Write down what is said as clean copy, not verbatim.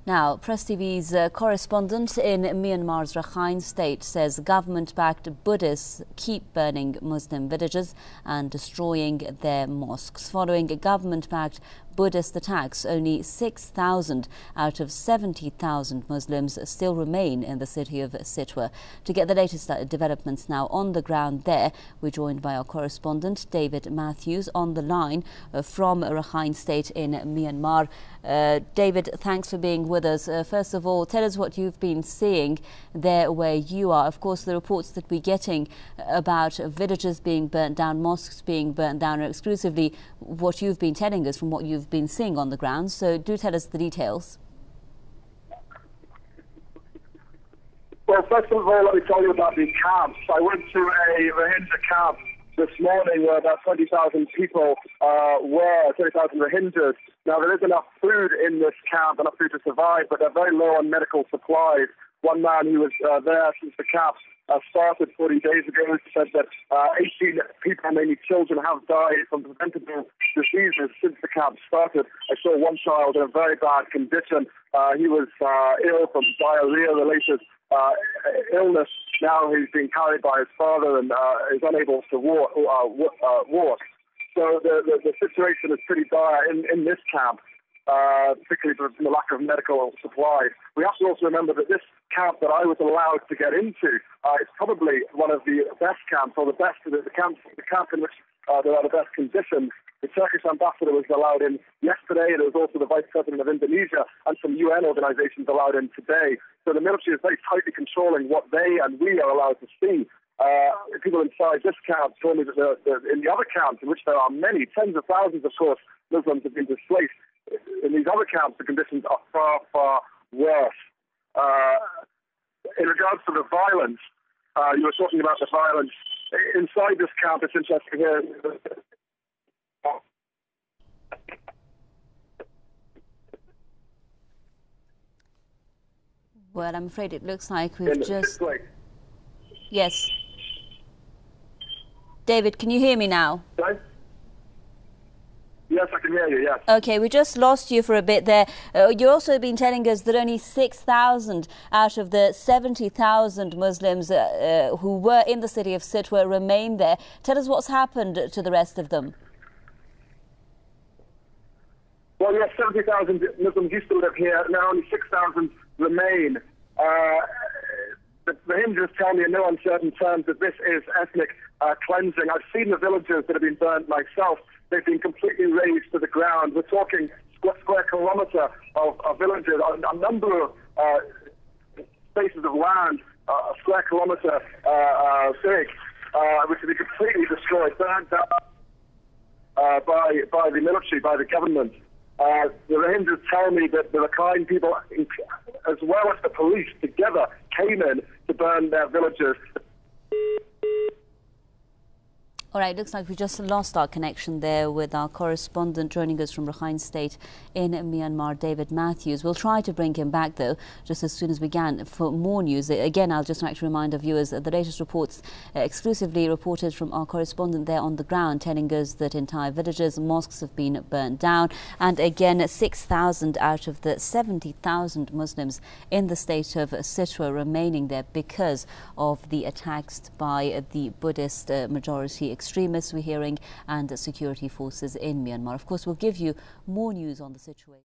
Now, Press TV's correspondent in Myanmar's Rakhine state says government-backed Buddhists keep burning Muslim villages and destroying their mosques. Following government-backed Buddhist attacks, only 6,000 out of 70,000 Muslims still remain in the city of Sitwe. To get the latest developments now on the ground there, we're joined by our correspondent David Matthews on the line from Rakhine state in Myanmar. David, thanks for being with us. First of all, tell us what you've been seeing there where you are. Of course, the reports that we're getting about villages being burnt down, mosques being burnt down are exclusively what you've been telling us from what you've been seeing on the ground. So do tell us the details. Well, first of all, let me tell you about these camps. I went to a Rohingya camp this morning where about 20,000 people 20,000 Rohingyas. Now, there is enough food in this camp, enough food to survive, but they're very low on medical supplies. One man who was there since the camp started 40 days ago said that 18 people, mainly children, have died from preventable diseases since the camp started. I saw one child in a very bad condition. He was ill from diarrhea-related illness. Now he's being carried by his father and is unable to walk. So the situation is pretty dire in this camp, particularly from the lack of medical supplies. We have to also remember that this camp that I was allowed to get into is probably one of the best camps, or the camp in which there are the best conditions. The Turkish ambassador was allowed in yesterday, and there was also the Vice President of Indonesia and some UN organizations allowed in today. So the military is very tightly controlling what they and we are allowed to see. People inside this camp told me that in the other camps, in which there are many, tens of thousands, of course, Muslims have been displaced. In these other camps, the conditions are far, far worse. In regards to the violence, you were talking about the violence. Inside this camp, it's interesting here. Well, I'm afraid it looks like we've just... Yes. David, can you hear me now? Sorry? Yes, I can hear you, yes. Okay, we just lost you for a bit there. You've also been telling us that only 6,000 out of the 70,000 Muslims who were in the city of Sitwe remain there. Tell us what's happened to the rest of them. Well, yes, 70,000 Muslims used to live here. Now only 6,000 remain. The Rohingyas tell me in no uncertain terms that this is ethnic cleansing. I've seen the villages that have been burnt myself. They've been completely razed to the ground. We're talking square kilometre of villages, a number of spaces of land, a square kilometre big, which have been completely destroyed, burnt down by the military, by the government. The Rohingyas tell me that the Rakhine people, as well as the police, together came in to burn their villages. All right, looks like we just lost our connection there with our correspondent joining us from Rakhine State in Myanmar, David Matthews. We'll try to bring him back, though, just as soon as we can for more news. Again, I'll just like to remind our viewers that the latest reports exclusively reported from our correspondent there on the ground, telling us that entire villages, mosques have been burnt down. And again, 6,000 out of the 70,000 Muslims in the state of Sitwe remaining there because of the attacks by the Buddhist majority extremists we're hearing and security forces in Myanmar. Of course, we'll give you more news on the situation.